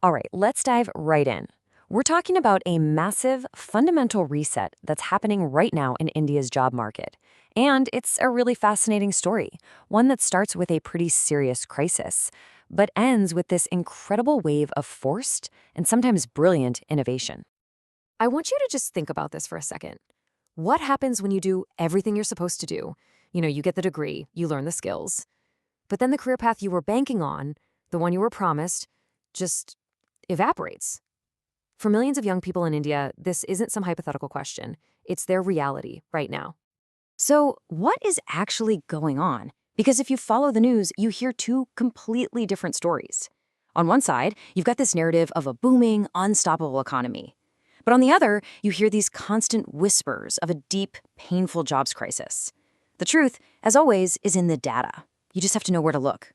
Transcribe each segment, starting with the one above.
All right, let's dive right in. We're talking about a massive, fundamental reset that's happening right now in India's job market. And it's a really fascinating story, one that starts with a pretty serious crisis, but ends with this incredible wave of forced and sometimes brilliant innovation. I want you to just think about this for a second. What happens when you do everything you're supposed to do? You get the degree, you learn the skills, but then the career path you were banking on, the one you were promised, just evaporates. For millions of young people in India, this isn't some hypothetical question. It's their reality right now. So, what is actually going on? Because if you follow the news, you hear two completely different stories. On one side, you've got this narrative of a booming, unstoppable economy. But on the other, you hear these constant whispers of a deep, painful jobs crisis. The truth, as always, is in the data. You just have to know where to look.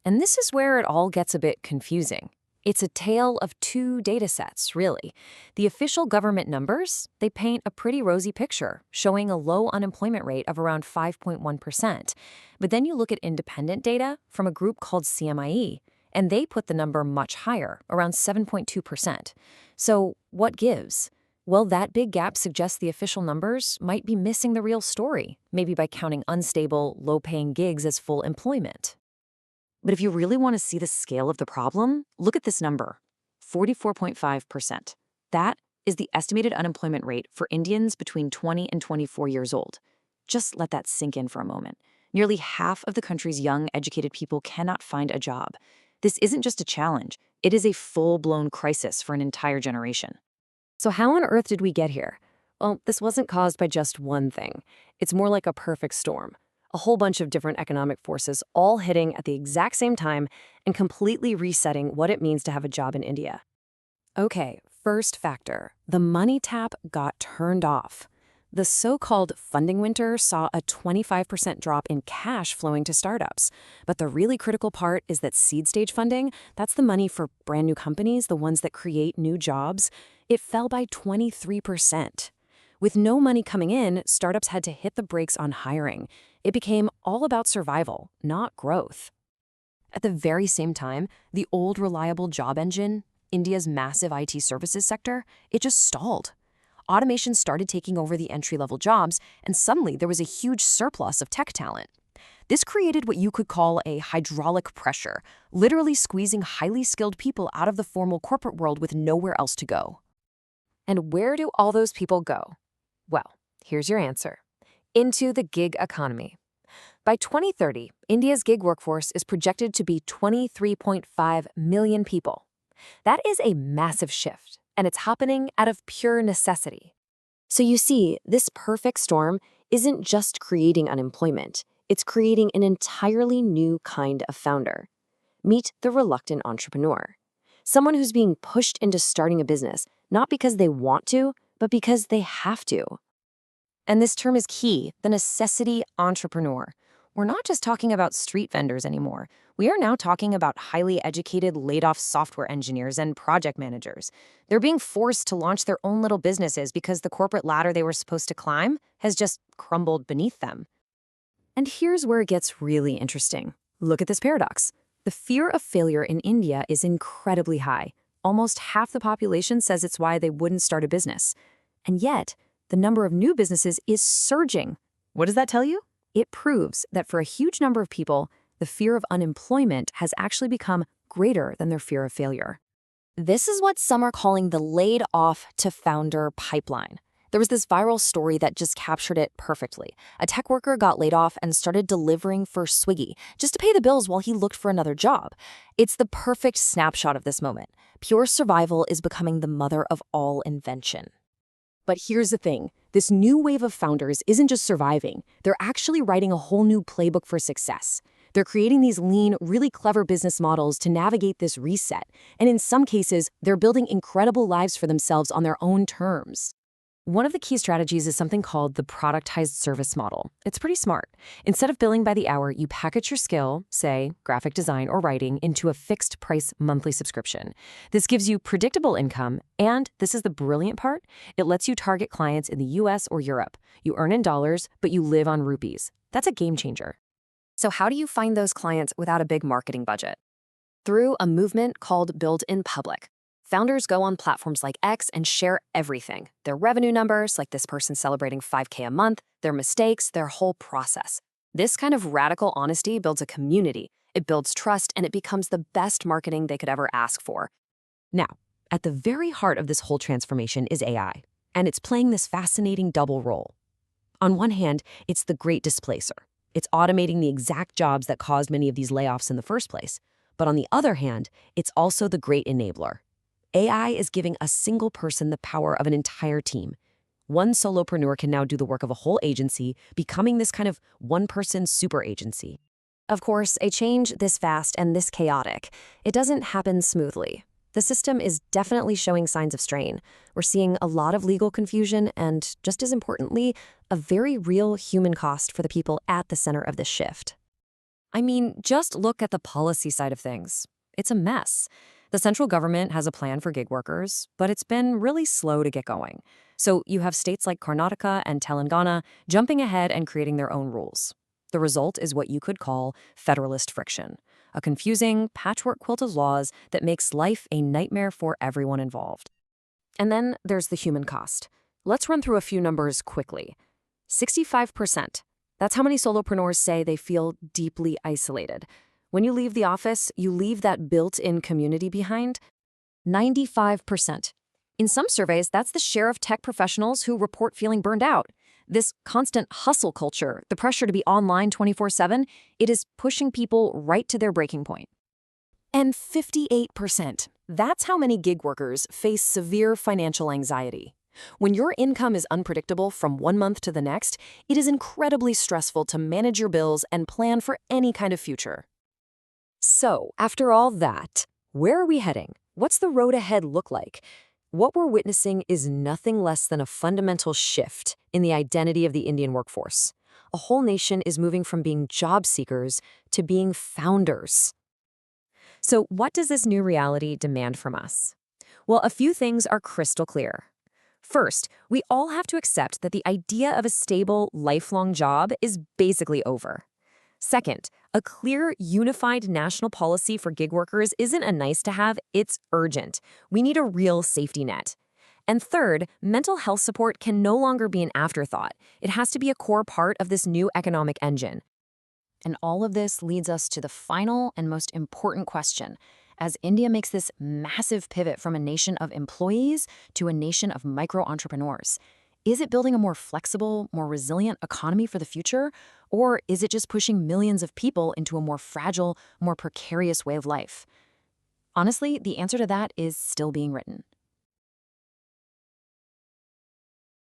And this is where it all gets a bit confusing. It's a tale of two data sets, really. The official government numbers, they paint a pretty rosy picture, showing a low unemployment rate of around 5.1%. But then you look at independent data from a group called CMIE, and they put the number much higher, around 7.2%. So what gives? Well, that big gap suggests the official numbers might be missing the real story, maybe by counting unstable, low-paying gigs as full employment. But if you really want to see the scale of the problem, look at this number, 44.5%. That is the estimated unemployment rate for Indians between 20 and 24 years old. Just let that sink in for a moment. Nearly half of the country's young, educated people cannot find a job. This isn't just a challenge, it is a full-blown crisis for an entire generation. So how on earth did we get here? Well, this wasn't caused by just one thing. It's more like a perfect storm. A whole bunch of different economic forces all hitting at the exact same time and completely resetting what it means to have a job in India. Okay, first factor, the money tap got turned off. The so-called funding winter saw a 25% drop in cash flowing to startups. But the really critical part is that seed stage funding, that's the money for brand new companies, the ones that create new jobs, it fell by 23%. With no money coming in, startups had to hit the brakes on hiring. It became all about survival, not growth. At the very same time, the old reliable job engine, India's massive IT services sector, it just stalled. Automation started taking over the entry-level jobs, and suddenly there was a huge surplus of tech talent. This created what you could call a hydraulic pressure, literally squeezing highly skilled people out of the formal corporate world with nowhere else to go. And where do all those people go? Well, here's your answer. Into the gig economy. By 2030, India's gig workforce is projected to be 23.5 million people. That is a massive shift, and it's happening out of pure necessity. So you see, this perfect storm isn't just creating unemployment, it's creating an entirely new kind of founder. Meet the reluctant entrepreneur. Someone who's being pushed into starting a business, not because they want to, but because they have to. And this term is key, the necessity entrepreneur. We're not just talking about street vendors anymore. We are now talking about highly educated, laid-off software engineers and project managers. They're being forced to launch their own little businesses because the corporate ladder they were supposed to climb has just crumbled beneath them. And here's where it gets really interesting. Look at this paradox. The fear of failure in India is incredibly high. Almost half the population says it's why they wouldn't start a business. And yet, the number of new businesses is surging. What does that tell you? It proves that for a huge number of people, the fear of unemployment has actually become greater than their fear of failure. This is what some are calling the laid-off to founder pipeline. There was this viral story that just captured it perfectly. A tech worker got laid off and started delivering for Swiggy just to pay the bills while he looked for another job. It's the perfect snapshot of this moment. Pure survival is becoming the mother of all invention. But here's the thing, this new wave of founders isn't just surviving, they're actually writing a whole new playbook for success. They're creating these lean, really clever business models to navigate this reset, and in some cases, they're building incredible lives for themselves on their own terms. One of the key strategies is something called the Productized Service model. It's pretty smart. Instead of billing by the hour, you package your skill, say graphic design or writing, into a fixed price monthly subscription. This gives you predictable income, and this is the brilliant part, it lets you target clients in the US or Europe. You earn in dollars, but you live on rupees. That's a game changer. So how do you find those clients without a big marketing budget? Through a movement called Build in Public. Founders go on platforms like X and share everything: their revenue numbers, like this person celebrating 5K a month, their mistakes, their whole process. This kind of radical honesty builds a community, it builds trust, and it becomes the best marketing they could ever ask for. Now, at the very heart of this whole transformation is AI, and it's playing this fascinating double role. On one hand, it's the great displacer. It's automating the exact jobs that caused many of these layoffs in the first place. But on the other hand, it's also the great enabler. AI is giving a single person the power of an entire team. One solopreneur can now do the work of a whole agency, becoming this kind of one-person super agency. Of course, a change this fast and this chaotic, it doesn't happen smoothly. The system is definitely showing signs of strain. We're seeing a lot of legal confusion and, just as importantly, a very real human cost for the people at the center of this shift. I mean, just look at the policy side of things. It's a mess. The central government has a plan for gig workers, but it's been really slow to get going. So you have states like Karnataka and Telangana jumping ahead and creating their own rules. The result is what you could call federalist friction, a confusing patchwork quilt of laws that makes life a nightmare for everyone involved. And then there's the human cost. Let's run through a few numbers quickly. 65%. That's how many solopreneurs say they feel deeply isolated. When you leave the office, you leave that built-in community behind. 95%. In some surveys, that's the share of tech professionals who report feeling burned out. This constant hustle culture, the pressure to be online 24/7, it is pushing people right to their breaking point. And 58%. That's how many gig workers face severe financial anxiety. When your income is unpredictable from one month to the next, it is incredibly stressful to manage your bills and plan for any kind of future. So, after all that, where are we heading? What's the road ahead look like? What we're witnessing is nothing less than a fundamental shift in the identity of the Indian workforce. A whole nation is moving from being job seekers to being founders. So, what does this new reality demand from us? Well, a few things are crystal clear. First, we all have to accept that the idea of a stable, lifelong job is basically over. Second, a clear, unified national policy for gig workers isn't a nice-to-have, it's urgent. We need a real safety net. And third, mental health support can no longer be an afterthought. It has to be a core part of this new economic engine. And all of this leads us to the final and most important question. As India makes this massive pivot from a nation of employees to a nation of micro-entrepreneurs, is it building a more flexible, more resilient economy for the future? Or is it just pushing millions of people into a more fragile, more precarious way of life? Honestly, the answer to that is still being written.